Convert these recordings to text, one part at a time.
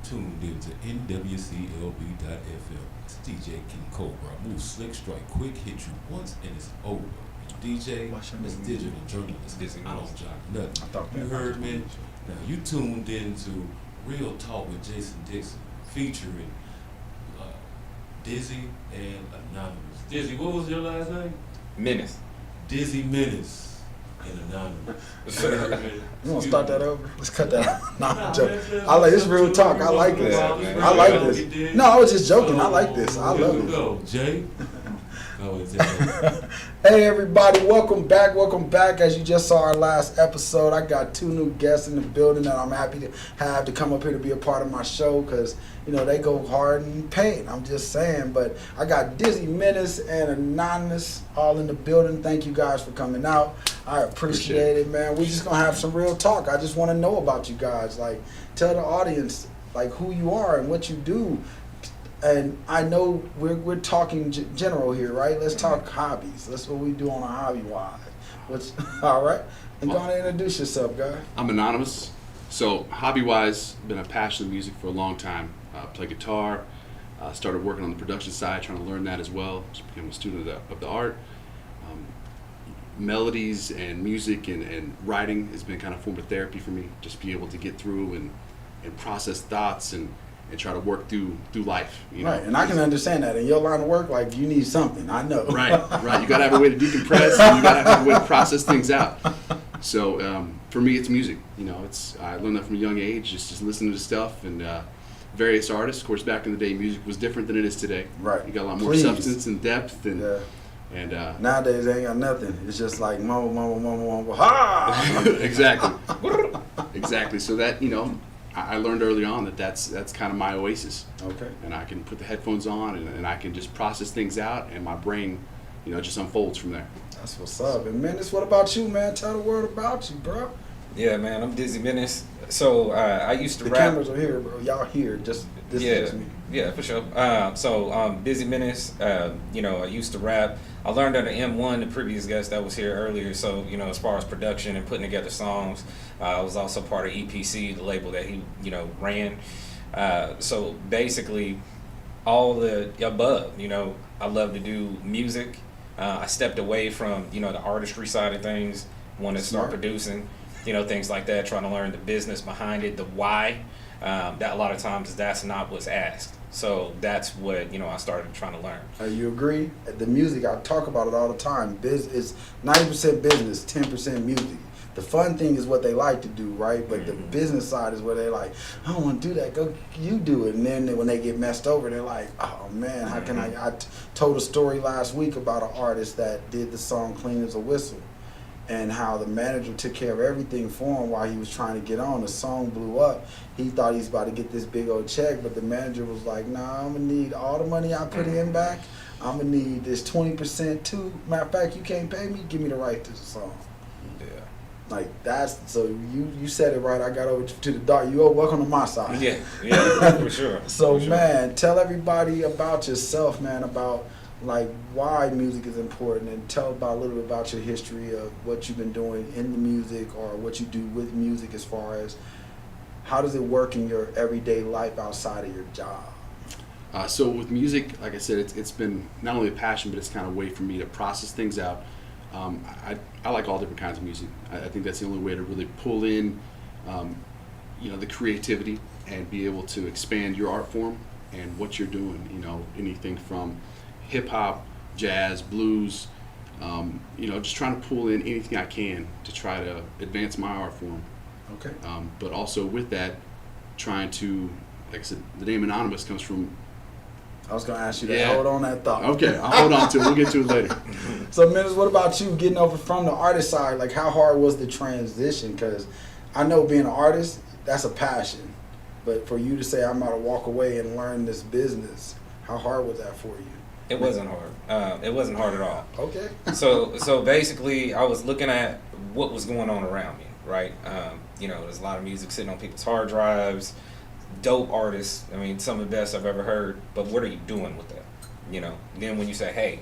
tuned into NWCLB.FM. It's DJ KeauxBruh. Move slick, strike quick, hit you once, and it's over. DJ, this digital journalist. I don't jock nothing. You heard me? Now you tuned into Real Talk with Jayson Dixon, featuring Dizzy and Anonymous. Dizzy, what was your last name? Menace. Dizzy Menace and Anonymous. You want to start that over? Let's cut that out. No, I'm joking. I like this real talk. I like this. I like this. No, I was just joking. I like this. I love it. Go, Jay. Hey everybody, welcome back. As you just saw our last episode, I got two new guests in the building that I'm happy to have to come up here to be a part of my show, because you know they go hard and paint. I'm just saying. But I got Dizzy, Menace, and Anonymous all in the building. Thank you guys for coming out. I appreciate it, man. We just gonna have some real talk. I just want to know about you guys. Like, tell the audience like who you are and what you do. And I know we're talking general here, right? Let's talk hobbies. That's what we do on a hobby wise. What's all right? And go ahead and introduce yourself, guy. I'm Anonymous. So hobby wise, been a passion of music for a long time. Play guitar. Started working on the production side, trying to learn that as well. Just became a student of the art. Melodies and music and writing has been kind of a form of therapy for me. Just be able to get through and process thoughts and try to work through life. You know? Right, and I can understand that. In your line of work, like, you need something. I know. Right. You got to have a way to decompress, and you got to have a way to process things out. So for me, it's music. You know, I learned that from a young age, just listening to stuff and various artists. Of course, back in the day, music was different than it is today. Right. You got a lot more substance and depth, and nowadays they ain't got nothing. It's just like mama, ha! Exactly. So that, you know, I learned early on that's kind of my oasis. Okay. And I can put the headphones on and I can just process things out, and my brain, you know, just unfolds from there. That's what's up. And Menace, what about you, man? Tell the world about you, bro. Yeah, man, I'm Dizzy Menace. So I used to the rap. The cameras are here, bro. Y'all here. Just this is me. Yeah, for sure. So Dizzy Menace. You know, I used to rap. I learned under M1, the previous guest that was here earlier. So, you know, as far as production and putting together songs, I was also part of EPC, the label that he, you know, ran. So basically, all the above. You know, I love to do music. I stepped away from, you know, the artistry side of things. Wanted to start producing. You know, things like that, trying to learn the business behind it, the why. That a lot of times that's not what's asked. So that's what, you know, I started trying to learn. You agree? The music, I talk about it all the time. It's 90% business, 10% music. The fun thing is what they like to do, right? But the business side is where they're like, I don't want to do that. Go, you do it. And then when they get messed over, they're like, oh man, how can I told a story last week about an artist that did the song Clean as a Whistle, and how the manager took care of everything for him while he was trying to get on. The song blew up. He thought he was about to get this big old check, but the manager was like, nah, I'm going to need all the money I put in back. I'm going to need this 20% too. Matter of fact, you can't pay me, give me the right to the song. Yeah. Like, that's, so you said it right. I got over to the dark. You welcome to my side. Yeah, for sure. So, for sure. Man, tell everybody about yourself, man, about like why music is important, and tell about a little bit about your history of what you've been doing in the music or what you do with music, as far as how does it work in your everyday life outside of your job. So with music, like I said, it's been not only a passion, but it's kind of a way for me to process things out. I like all different kinds of music. I think that's the only way to really pull in you know, the creativity and be able to expand your art form and what you're doing. You know, anything from hip hop, jazz, blues, you know, just trying to pull in anything I can to try to advance my art form. Okay. But also with that, trying to, like I said, the name Anonymous comes from. I was going to ask you that. Hold on that thought. Okay, I'll hold on to it. We'll get to it later. So, Menace, what about you getting over from the artist side? Like, how hard was the transition? Because I know being an artist, that's a passion. But for you to say, I'm about to walk away and learn this business, how hard was that for you? It wasn't hard. It wasn't hard at all. Okay. So basically, I was looking at what was going on around me, right? You know, there's a lot of music sitting on people's hard drives, dope artists. I mean, some of the best I've ever heard. But what are you doing with that? You know. Then when you say, hey,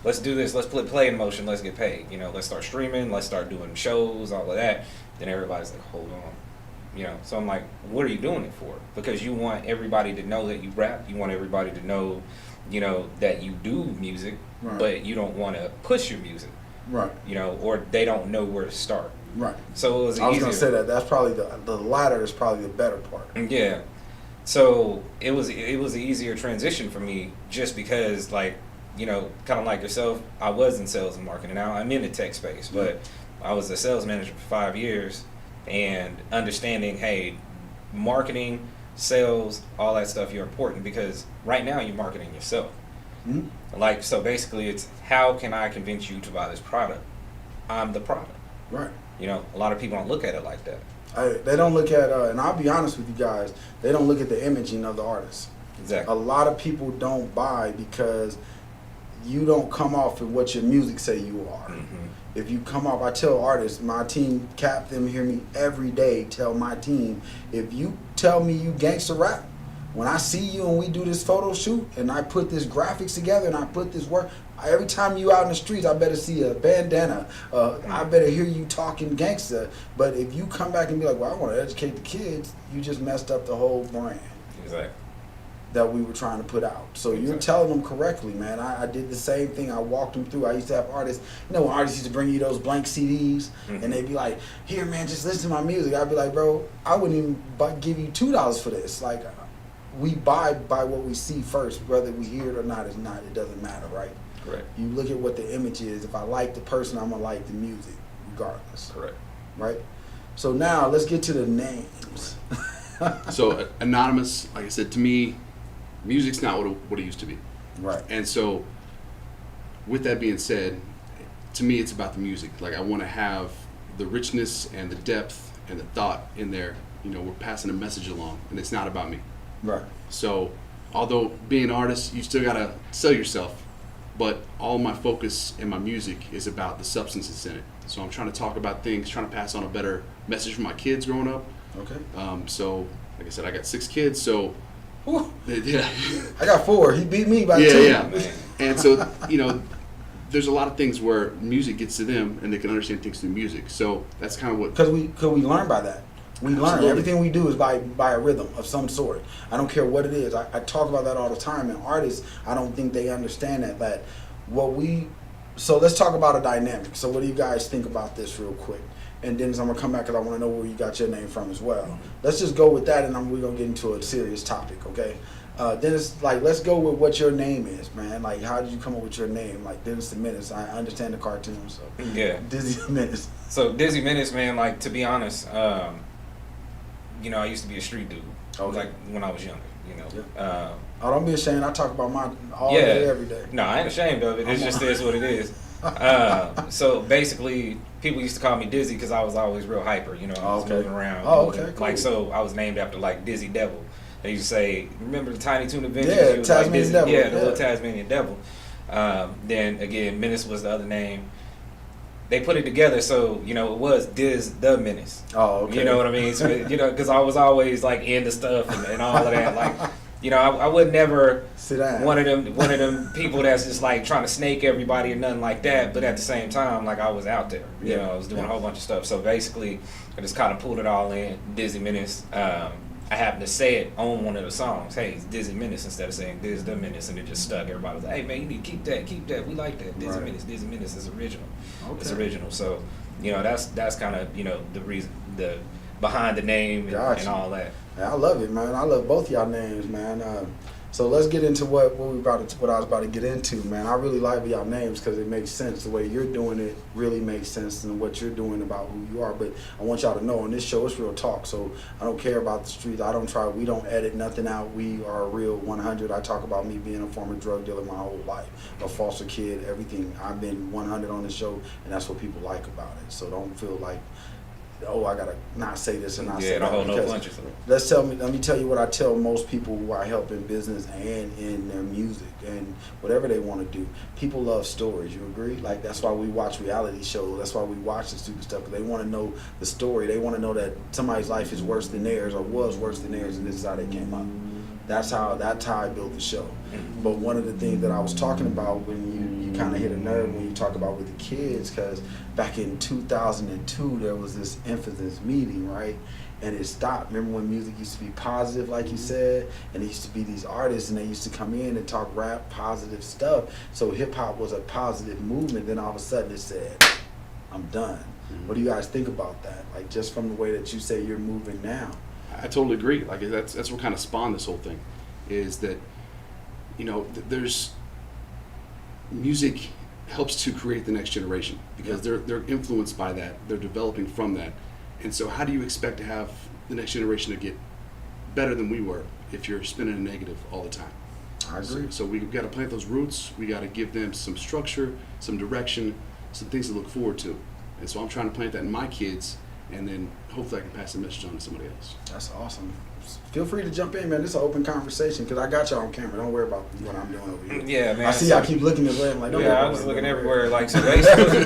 let's do this, let's put play in motion, let's get paid. You know, let's start streaming, let's start doing shows, all of that. Then everybody's like, hold on. You know, so I'm like, what are you doing it for? Because you want everybody to know that you rap. You want everybody to know, you know, that you do music, Right. but you don't want to push your music. Right. You know, or they don't know where to start. Right. So it was I was easier. gonna say that. That's probably the latter is probably the better part. Yeah. So it was an easier transition for me just because, like, you know, kind of like yourself, I was in sales and marketing. Now I'm in the tech space, but I was a sales manager for 5 years, and understanding, hey, marketing, sales, all that stuff, you're important because right now you're marketing yourself. Mm-hmm. Like, so basically it's how can I convince you to buy this product? I'm the product. Right. You know, a lot of people don't look at it like that. They don't look at, and I'll be honest with you guys, they don't look at the imaging of the artist. Exactly. A lot of people don't buy because you don't come off of what your music say you are. Mm-hmm. If you come off, I tell artists, my team, Cap, them hear me every day, tell my team, if you tell me you gangster rap, when I see you and we do this photo shoot and I put this graphics together and I put this work, every time you out in the streets, I better see a bandana. I better hear you talking gangster. But if you come back and be like, well, I want to educate the kids, you just messed up the whole brand Exactly. that we were trying to put out. So you're telling them correctly, man. I did the same thing. I walked them through. I used to have artists, you know, when artists used to bring you those blank CDs, and they'd be like, here, man, just listen to my music. I'd be like, bro, I wouldn't even give you $2 for this. Like, we buy by what we see first, whether we hear it or not. It doesn't matter, right? Correct. You look at what the image is. If I like the person, I'm gonna like the music, regardless. Correct. Right? So now let's get to the names. So anonymous, like I said, to me, music's not what it used to be. Right. And so, with that being said, to me, it's about the music. Like, I want to have the richness and the depth and the thought in there. You know, we're passing a message along, and it's not about me. Right. So, although being an artist, you still gotta sell yourself, but all my focus in my music is about the substance that's in it. So I'm trying to talk about things, trying to pass on a better message for my kids growing up. Okay. So, like I said, I got 6 kids, so Whew. yeah, I got 4. He beat me by 2. yeah. And so, you know, there's a lot of things where music gets to them, and they can understand things through music. So that's kind of what. Because we learn by that. We learn. Absolutely. Everything we do is by a rhythm of some sort. I don't care what it is. I talk about that all the time. And artists, I don't think they understand that. So let's talk about a dynamic. So what do you guys think about this real quick? And Dennis, I'm going to come back because I want to know where you got your name from as well. Let's just go with that, and we're going to get into a serious topic, okay? Dennis, like, let's go with what your name is, man. Like, how did you come up with your name? Like, Dennis the Menace. I understand the cartoon, so. Yeah. Dizzy the Menace. So Dizzy Menace, man, like, to be honest, you know, I used to be a street dude. Okay. Like, when I was younger, you know. Yeah. Oh, don't be ashamed. I talk about mine all day, every day. No, I ain't ashamed of it. It just is what it is. So basically, people used to call me Dizzy because I was always real hyper. You know, I was moving around. Oh, okay, cool. Like, so I was named after, like, Dizzy Devil. They used to say, remember the Tiny Toon Adventures? Yeah, He was Tasmanian like Dizzy, Devil. Yeah, the little Tasmanian Devil. Then, again, Menace was the other name. They put it together, so, you know, it was Diz the Menace. Oh, okay. You know what I mean? So, you know, because I was always, like, into stuff and all of that. Like, you know, I would never Sit down. one of them people that's just like trying to snake everybody or nothing like that. But at the same time, like, I was out there. You know, I was doing a whole bunch of stuff. So basically, I just kind of pulled it all in. Dizzy Menace. I happened to say it on one of the songs. Hey, it's Dizzy Menace instead of saying Diz the Menace, and it just stuck. Everybody was like, hey man, you need to keep that. We like that. Dizzy Menace. Dizzy Menace is original. Okay. It's original. So, you know, that's kind of, you know, the reason, the behind the name and all that. Yeah, I love it, man. I love both y'all names, man. So let's get into what I was about to get into, man. I really like y'all names because it makes sense. The way you're doing it really makes sense, and what you're doing about who you are. But I want y'all to know on this show, it's real talk. So I don't care about the streets. We don't edit nothing out. We are real 100. I talk about me being a former drug dealer my whole life, a foster kid, everything. I've been 100 on this show, and that's what people like about it. So don't feel like, oh, I gotta not say this and not say that. Yeah, don't hold no punches. Let me tell you what I tell most people who I help in business and in their music and whatever they want to do. People love stories. You agree? Like, that's why we watch reality shows. That's why we watch this stupid stuff, because they want to know the story. They want to know that somebody's life is worse than theirs or was worse than theirs, and this is how they came up. That's how I built the show. But one of the things that I was talking about when you kind of hit a nerve when you talk about with the kids, because back in 2002 there was this emphasis meeting, right? and it stopped. Remember when music used to be positive, like you said, and there used to be these artists, and they used to come in and talk rap, positive stuff. So hip hop was a positive movement. Then all of a sudden it said, I'm done. What do you guys think about that? Like, just from the way that you say you're moving now. I totally agree. Like, that's what kind of spawned this whole thing, is that, you know, there's music helps to create the next generation, because they're influenced by that, they're developing from that, and so how do you expect to have the next generation to get better than we were if you're spinning a negative all the time? I agree. So we've got to plant those roots. We got to give them some structure, some direction, some things to look forward to. And so I'm trying to plant that in my kids, and then hopefully I can pass the message on to somebody else. That's awesome. Feel free to jump in, man. This is an open conversation, because I got y'all on camera. Don't worry about what I'm doing over here. Yeah, man. I see y'all keep looking at I'm like, don't worry I about was it, looking don't everywhere. worry. Like, so basically,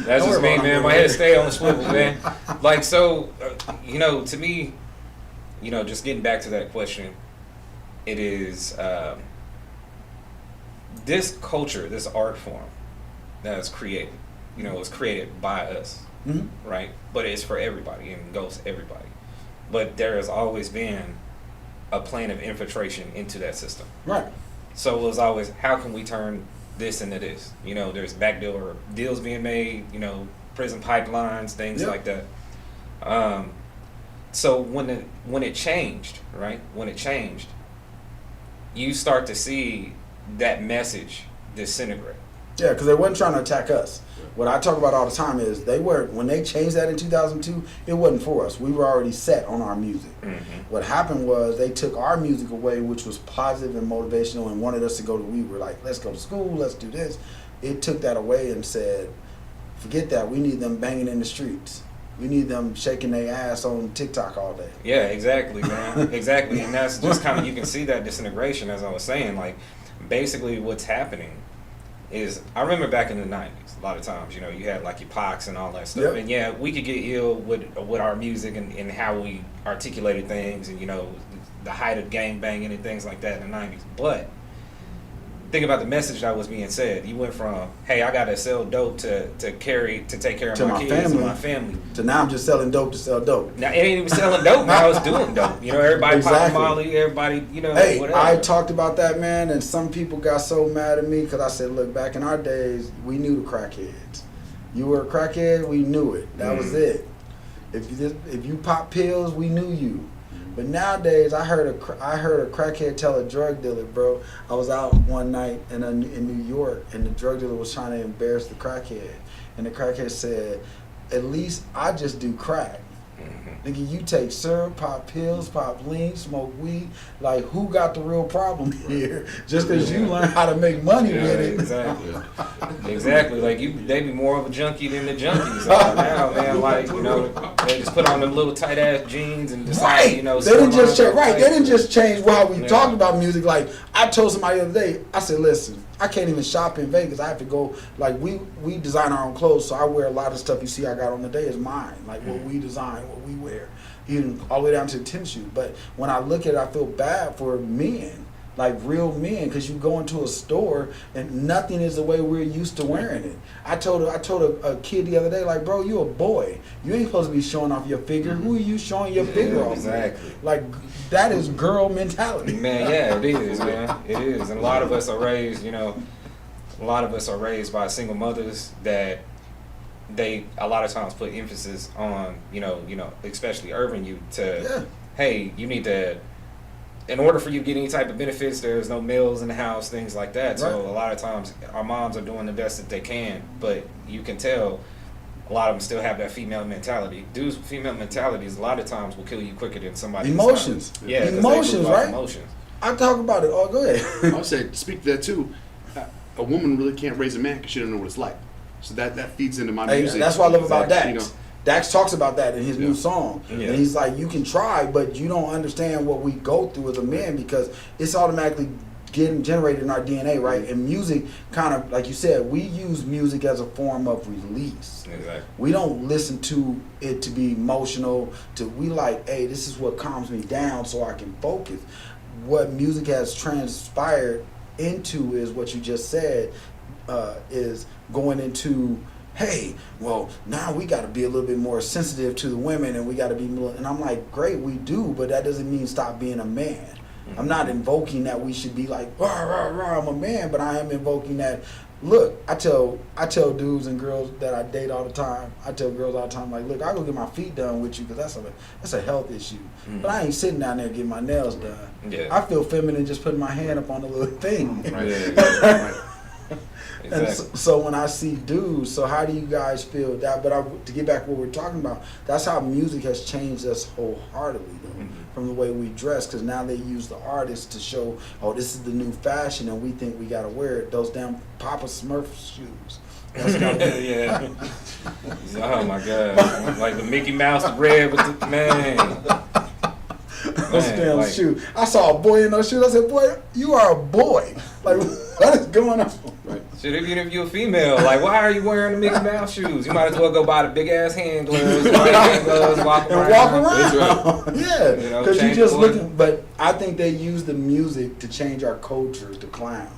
that's just me, man. My head stay on the swivel, man. Like, so, you know, to me, you know, just getting back to that question, it is this culture, this art form that is created, you know, was created by us, right? But it's for everybody and goes to everybody. But there has always been a plan of infiltration into that system. Right. So it was always, how can we turn this into this? You know, there's backdoor deals being made, you know, prison pipelines, things like that. So when it changed, right? When it changed, you start to see that message disintegrate. Yeah, because they wasn't trying to attack us. What I talk about all the time is when they changed that in 2002, it wasn't for us. We were already set on our music. What happened was they took our music away, which was positive and motivational, and wanted us to go to, we were like, let's go to school, let's do this. It took that away and said, forget that, we need them banging in the streets. We need them shaking their ass on TikTok all day. Yeah, exactly, man. Exactly. And that's just kind of, you can see that disintegration, as I was saying. Like, basically what's happening is, I remember back in the 90s, a lot of times, you know, you had like your Pacs and all that stuff. Yep. And yeah, we could get ill with our music and how we articulated things, and, you know, the height of gang banging and things like that in the 90s. But think about the message that was being said. You went from, hey, I gotta sell dope to take care of my kids and my family. To now I'm just selling dope to sell dope. Now it ain't even selling dope. Now I was doing dope. You know, everybody popping Molly, everybody, you know, hey, whatever. I talked about that, man, and some people got so mad at me because I said, look, back in our days, we knew the crackheads. You were a crackhead, we knew it. That was it. If you pop pills, we knew you. But nowadays, I heard a crackhead tell a drug dealer, bro. I was out one night in New York, and the drug dealer was trying to embarrass the crackhead. And the crackhead said, at least I just do crack. Nigga, you take syrup, pop pills, pop lean, smoke weed. Like, who got the real problem here? Just because you learn how to make money with it. Exactly. Exactly. Like, they be more of a junkie than the junkies are now, man. Like, you know, they just put on them little tight ass jeans and decide, you know. They didn't just change. Right. They didn't just change how we talked about music. Like, I told somebody the other day, I said, listen, I can't even shop in Vegas. I have to go, like, we design our own clothes, so I wear a lot of stuff you see I got on today is mine. Like, what we design, what we wear, even all the way down to the tennis shoe. But when I look at it, I feel bad for men, like real men, because you go into a store and nothing is the way we're used to wearing it. I told a kid the other day, like, bro, you a boy. You ain't supposed to be showing off your figure. Who are you showing your figure off? Exactly. Like, that is girl mentality. Man, yeah, it is, man. It is. And a lot of us are raised, you know, by single mothers that they a lot of times put emphasis on, you know, especially urban youth to, hey, you need to, in order for you to get any type of benefits, there's no males in the house, things like that. So a lot of times our moms are doing the best that they can, but you can tell a lot of them still have that female mentality. Dudes with female mentalities a lot of times will kill you quicker than somebody. Emotions. Yeah, emotions, right? Emotions. I talk about it. Oh, go ahead. I would say, to speak to that too, a woman really can't raise a man because she doesn't know what it's like. So that feeds into my music. That's what I love about Dax. You know? Dax talks about that in his new song. Yeah. And he's like, you can try, but you don't understand what we go through as a man, because it's automatically getting generated in our DNA, right? And music, kind of, like you said, we use music as a form of release. Exactly. We don't listen to it to be emotional. We like, hey, this is what calms me down so I can focus. What music has transpired into is what you just said, is going into hey, well, now we got to be a little bit more sensitive to the women, and we got to be more, and I'm like, great, we do, but that doesn't mean stop being a man. I'm not invoking that we should be like, rah, rah, rah, I'm a man, but I am invoking that, look, I tell dudes and girls that I date all the time, I tell girls all the time, like, look, I go get my feet done with you because that's a health issue. But I ain't sitting down there getting my nails done. Yeah. I feel feminine just putting my hand up on the little thing. Right. And so when I see dudes, so how do you guys feel that? But to get back to what we're talking about, that's how music has changed us wholeheartedly, though, from the way we dress. Because now they use the artists to show, oh, this is the new fashion, and we think we got to wear it. Those damn Papa Smurf shoes. Yeah. Oh my God! Like the Mickey Mouse, the red with the man. Those damn shoes. I saw a boy in those shoes. I said, boy, you are a boy. Like, what is going on? Right. Shit, even if you're a female, like, why are you wearing the Mickey Mouse shoes? You might as well go buy the big ass hand gloves, walk around. That's right. Yeah, You know, because you change just the looking. But I think they use the music to change our culture to clown.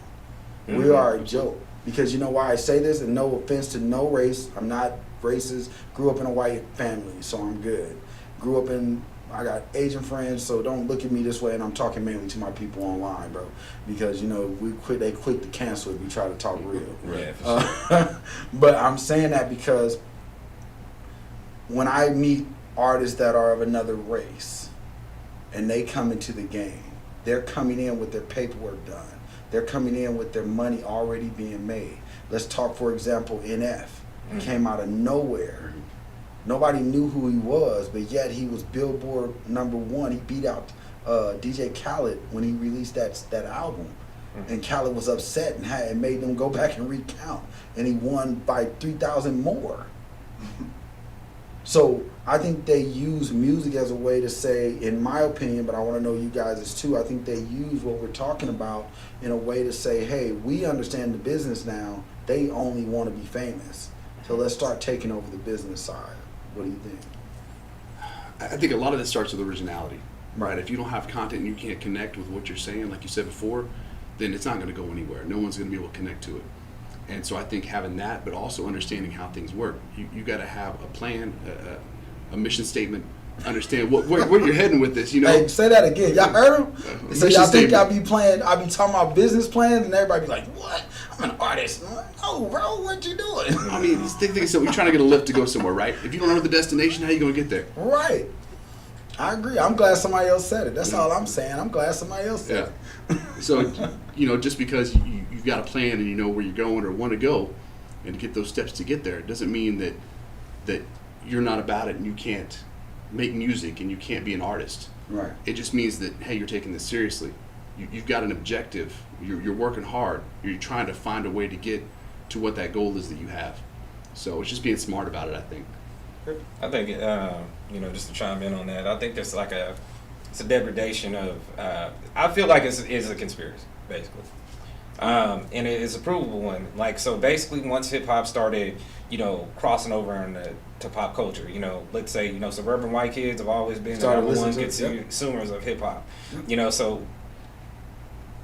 We are a joke. Because you know why I say this, and no offense to no race, I'm not racist. Grew up in a white family, so I'm good. I got Asian friends, so don't look at me this way, and I'm talking mainly to my people online, bro. Because, you know, they quick to cancel if we try to talk real. Yeah, for sure. But I'm saying that because when I meet artists that are of another race, and they come into the game, they're coming in with their paperwork done. They're coming in with their money already being made. Let's talk, for example, NF. Came out of nowhere. Nobody knew who he was, but yet he was Billboard #1. He beat out DJ Khaled when he released that album. And Khaled was upset and made them go back and recount. And he won by 3,000 more. So I think they use music as a way to say, in my opinion, but I want to know you guys' too, I think they use what we're talking about in a way to say, hey, we understand the business now. They only want to be famous. So let's start taking over the business side. What do you think? I think a lot of this starts with originality, right? If you don't have content and you can't connect with what you're saying, like you said before, then it's not going to go anywhere. No one's going to be able to connect to it. And so I think having that, but also understanding how things work. You got to have a plan, a mission statement, understand where you're heading with this, you know? Hey, say that again. Y'all heard him? So y'all think statement. I be talking about business plans, and everybody be like, what? I'm an artist. No, bro, what you doing? I mean, think so. You're trying to get a lift to go somewhere, right? If you don't know the destination, how you going to get there? Right. I agree. I'm glad somebody else said it. That's all I'm saying. I'm glad somebody else said it. So, you know, just because you've got a plan and you know where you're going or want to go and get those steps to get there, it doesn't mean that you're not about it and you can't make music and you can't be an artist. Right. It just means that, hey, you're taking this seriously. You've got an objective. You're working hard. You're trying to find a way to get to what that goal is that you have. So it's just being smart about it, I think. I think, you know, just to chime in on that, I think there's like it's a degradation of, I feel like it's a conspiracy, basically. And it is a provable one. Like, so basically once hip hop started, you know, crossing over to pop culture, you know, let's say, you know, suburban white kids have always been the number one consumers of hip hop. You know, so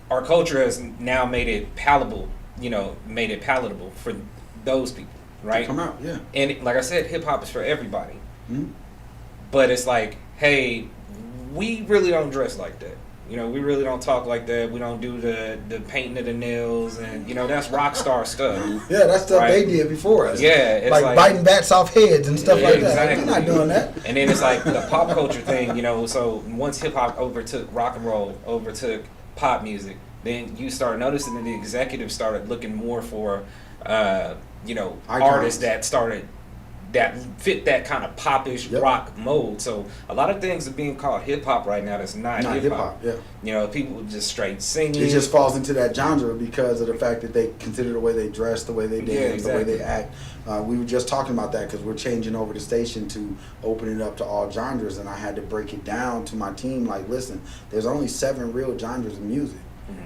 our culture has now made it palatable, you know, for those people. Right? Come out, yeah. And like I said, hip hop is for everybody. But it's like, hey, we really don't dress like that. You know, we really don't talk like that. We don't do the painting of the nails, and you know, that's rock star stuff. Yeah, that's stuff they did before us. Yeah, it's like biting bats off heads and stuff like that. Exactly. We're not doing that. And then it's like the pop culture thing. You know, so once hip hop overtook rock and roll, overtook pop music, then you start noticing that the executives started looking more for. You know, artists that fit that kind of popish rock mode. So a lot of things are being called hip hop right now that's not hip hop. Yeah. You know, people just straight singing. It just falls into that genre because of the fact that they consider the way they dress, the way they dance, the way they act. We were just talking about that because we're changing over the station to open it up to all genres, and I had to break it down to my team. Like, listen, there's only 7 real genres of music,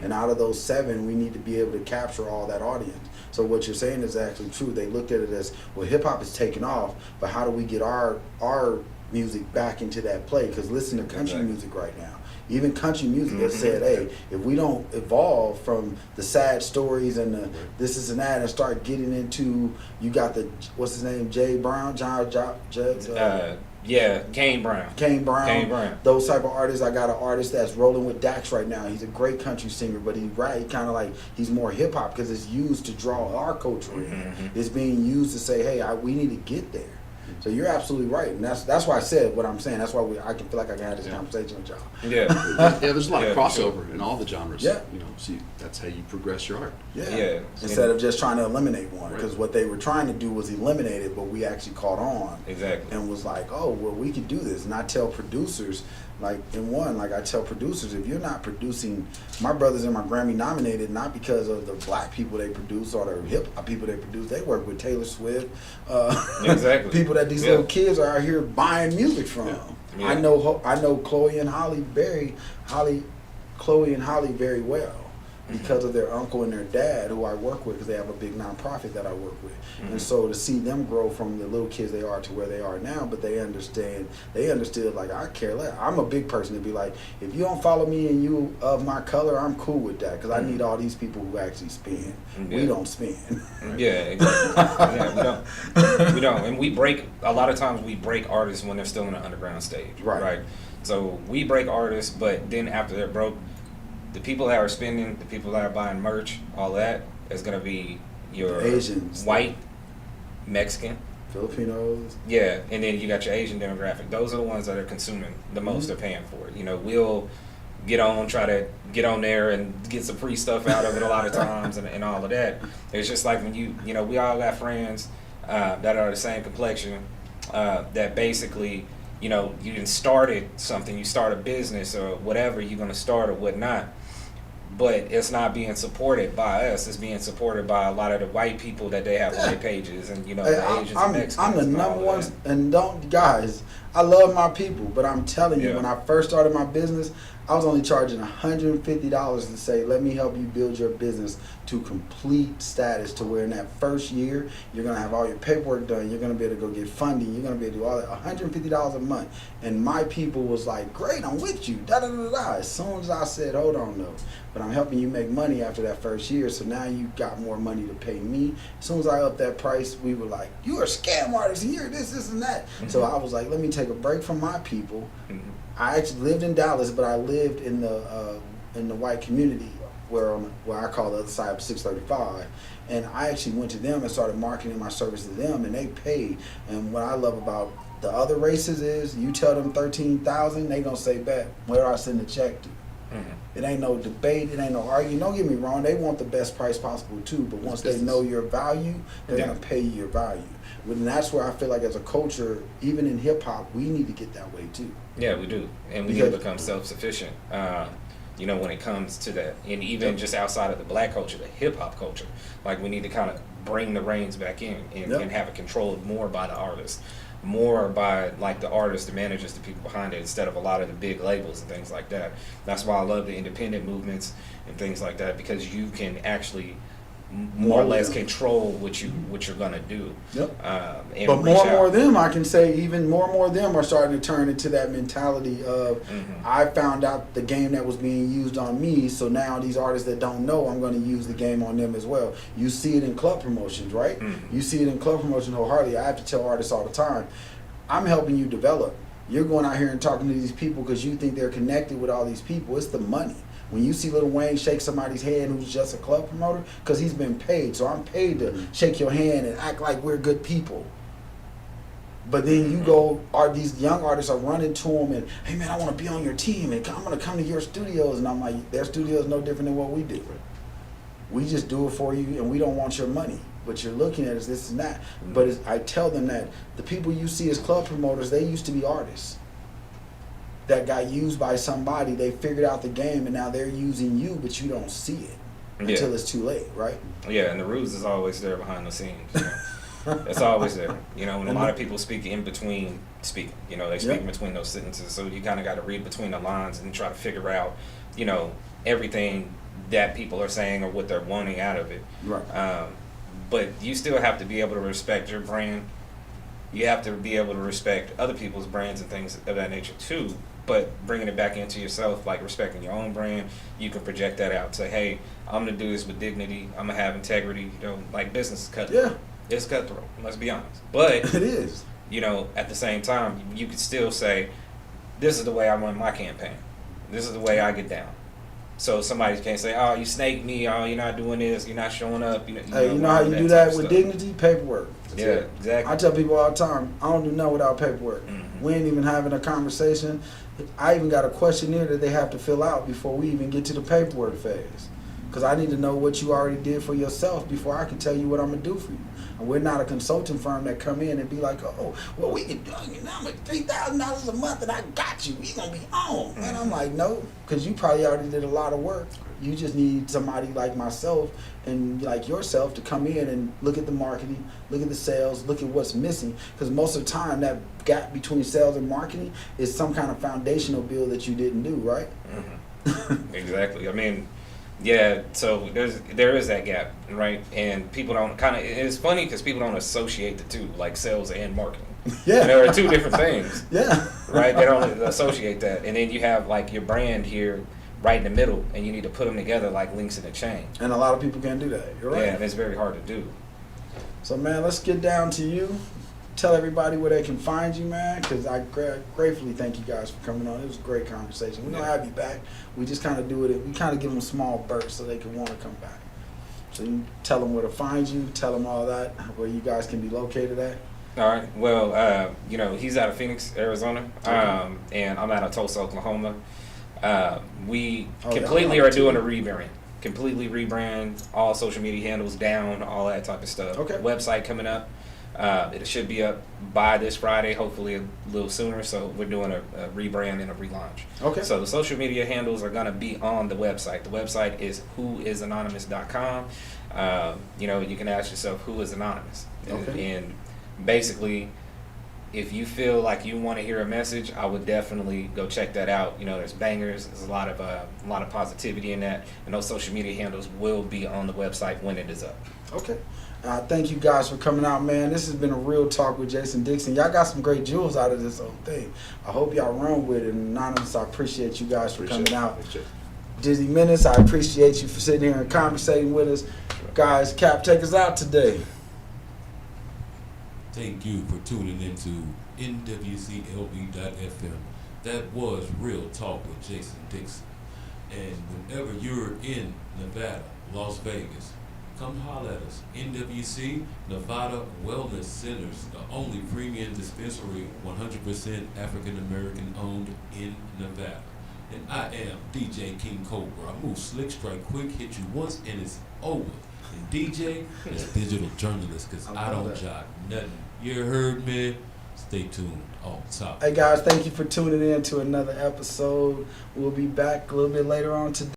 and out of those 7, we need to be able to capture all that audience. So what you're saying is actually true. They looked at it as, well, hip-hop is taking off, but how do we get our music back into that play? Because listen to country music right now. Even country music has said, hey, if we don't evolve from the sad stories and the this is and that and start getting into, you got the, what's his name, Jay Brown, Kane Brown. Kane Brown. Those type of artists. I got an artist that's rolling with Dax right now. He's a great country singer, but he kind of like, he's more hip hop because it's used to draw our culture in. It's being used to say, hey, we need to get there. So you're absolutely right, and that's why I said what I'm saying. That's why I can feel like I can have this conversation with y'all. Yeah, there's a lot of crossover in all the genres. Yeah, see, that's how you progress your art. Yeah. Instead of just trying to eliminate one, because what they were trying to do was eliminate it, but we actually caught on. Exactly. And was like, oh, well, we can do this. And I tell producers, I tell producers, if you're not producing, my brothers and my Grammy nominated, not because of the black people they produce or the hip hop people they produce. They work with Taylor Swift, exactly. people that these little kids are out here buying music from. Yeah. I know Chloe and Holly very well because of their uncle and their dad, who I work with, because they have a big nonprofit that I work with. And so to see them grow from the little kids they are to where they are now, but they understood, like, I care less. I'm a big person to be like, if you don't follow me and you of my color, I'm cool with that, because I need all these people who actually spend. We don't spend. Yeah, exactly. We don't. And a lot of times we break artists when they're still in the underground stage. Right? So we break artists, but then after they're broke, the people that are spending, the people that are buying merch, all that is going to be your Asians, white, Mexican, Filipinos. Yeah, and then you got your Asian demographic. Those are the ones that are consuming the most. They're paying for it. We'll try to get on there and get some free stuff out of it a lot of times and all of that. It's just like when we all got friends that are the same complexion that basically, you done started something, you start a business or whatever you're going to start or whatnot, but it's not being supported by us. It's being supported by a lot of the white people that they have on their pages, and the Asians and Mexicans. I'm the number one, and guys, I love my people, but I'm telling you, when I first started my business, I was only charging $150 to say, let me help you build your business to complete status, to where in that first year, you're going to have all your paperwork done, you're going to be able to go get funding, you're going to be able to do all that, $150 a month. And my people was like, great, I'm with you, da-da-da-da. As soon as I said, hold on, though, but I'm helping you make money after that first year, so now you got more money to pay me. As soon as I upped that price, we were like, you are a scam artist, and you're this, and that. So I was like, let me take a break from my people. I actually lived in Dallas, but I lived in the white community where I call the other side of 635, and I actually went to them and started marketing my service to them, and they paid. And what I love about the other races is, you tell them $13,000, they gonna say, bet, where do I send the check to? It ain't no debate, it ain't no arguing. Don't get me wrong, they want the best price possible too, but once they know your value, they're gonna pay you your value. And that's where I feel like as a culture, even in hip hop, we need to get that way too. Yeah, we do, and we need to become self-sufficient. When it comes to that, and even just outside of the black culture, the hip hop culture, like we need to kind of bring the reins back in and have it controlled more by the artist, more by like the artists, the managers, the people behind it, instead of a lot of the big labels and things like that. That's why I love the independent movements and things like that, because you can actually more or less control what you're gonna do. But more and more of them, I can say, even more and more of them are starting to turn into that mentality of, I found out the game that was being used on me, so now these artists that don't know, I'm going to use the game on them as well. You see it in club promotions, right? You see it in club promotion wholeheartedly. I have to tell artists all the time, I'm helping you develop. You're going out here and talking to these people because you think they're connected with all these people. It's the money. When you see Lil Wayne shake somebody's hand who's just a club promoter, because he's been paid, so I'm paid to shake your hand and act like we're good people. But then you go, these young artists are running to him and, hey man, I want to be on your team and I'm going to come to your studios. And I'm like, their studio is no different than what we do. We just do it for you and we don't want your money. What you're looking at is this and that. But I tell them that the people you see as club promoters, they used to be artists that got used by somebody. They figured out the game and now they're using you, but you don't see it until it's too late, right? Yeah, and the ruse is always there behind the scenes. It's always there. And a lot of people speak in between speaking. They speak in between those sentences. So you kind of got to read between the lines and try to figure out, everything that people are saying or what they're wanting out of it. Right. But you still have to be able to respect your brand. You have to be able to respect other people's brands and things of that nature too. but bringing it back into yourself, like respecting your own brand, you can project that out. Say, hey, I'm gonna do this with dignity. I'm gonna have integrity. You know, like business is cutthroat. Yeah, it's cutthroat. Let's be honest. But it is. you know, at the same time, you could still say, this is the way I run my campaign. This is the way I get down. So somebody can't say, oh, you snaked me. Oh, you're not doing this. You're not showing up. You know how you do that with dignity? Paperwork. That's it. Exactly. I tell people all the time, I don't do nothing without paperwork. Mm-hmm. We ain't even having a conversation. I even got a questionnaire that they have to fill out before we even get to the paperwork phase. Because I need to know what you already did for yourself before I can tell you what I'm going to do for you. And we're not a consulting firm that come in and be like, oh, well, we can do I'm at $3,000 a month and I got you. We going to be on. And I'm like, no, because you probably already did a lot of work. You just need somebody like myself and like yourself to come in and look at the marketing, look at the sales, look at what's missing. Because most of the time, that gap between sales and marketing is some kind of foundational build that you didn't do, right? Mm-hmm. Exactly. I mean, yeah, so there is that gap, right? And people don't it's funny because people don't associate the two, like sales and marketing. Yeah. And there are two different things. Yeah. Right? They don't associate that. And then you have like your brand here right in the middle, and you need to put them together like links in a chain. And a lot of people can't do that. You're right. Yeah, and it's very hard to do. So, man, let's get down to you. Tell everybody where they can find you, man, because I gratefully thank you guys for coming on. It was a great conversation. We're going to have you back. We just kind of do it. We kind of give them small bursts so they can want to come back. So you tell them where to find you, tell them all that, where you guys can be located at. All right. Well, you know, he's out of Phoenix, Arizona, and I'm out of Tulsa, Oklahoma. We completely are doing a rebrand. Completely rebrand, all social media handles down, all that type of stuff. Okay. Website coming up. It should be up by this Friday, hopefully a little sooner. So we're doing a rebrand and a relaunch. Okay. So the social media handles are going to be on the website. The website is whoisanonymous.com. You know, you can ask yourself, who is anonymous? Okay. And basically, if you feel like you want to hear a message, I would definitely go check that out. You know, there's bangers. There's a lot of positivity in that, and those social media handles will be on the website when it is up. Okay. Thank you guys for coming out, man. This has been a real talk with Jayson Dixon. Y'all got some great jewels out of this whole thing. I hope y'all run with it. And Anonymous, I appreciate you guys for coming out. Dizzy Menace, I appreciate you for sitting here and conversating with us. Guys, Cap, take us out today. Thank you for tuning into NWCLB.FM. That was Real Talk with Jayson Dixon. And whenever you're in Nevada, Las Vegas, come holler at us. NWC Nevada Wellness Centers, the only premium dispensary, 100% African American owned in Nevada. And I am DJ KeauxBruh. I move slick, strike quick, hit you once, and it's over. And DJ is digital journalist, because I don't jock nothing. You heard me? Stay tuned on top. Hey guys, thank you for tuning in to another episode. We'll be back a little bit later on today.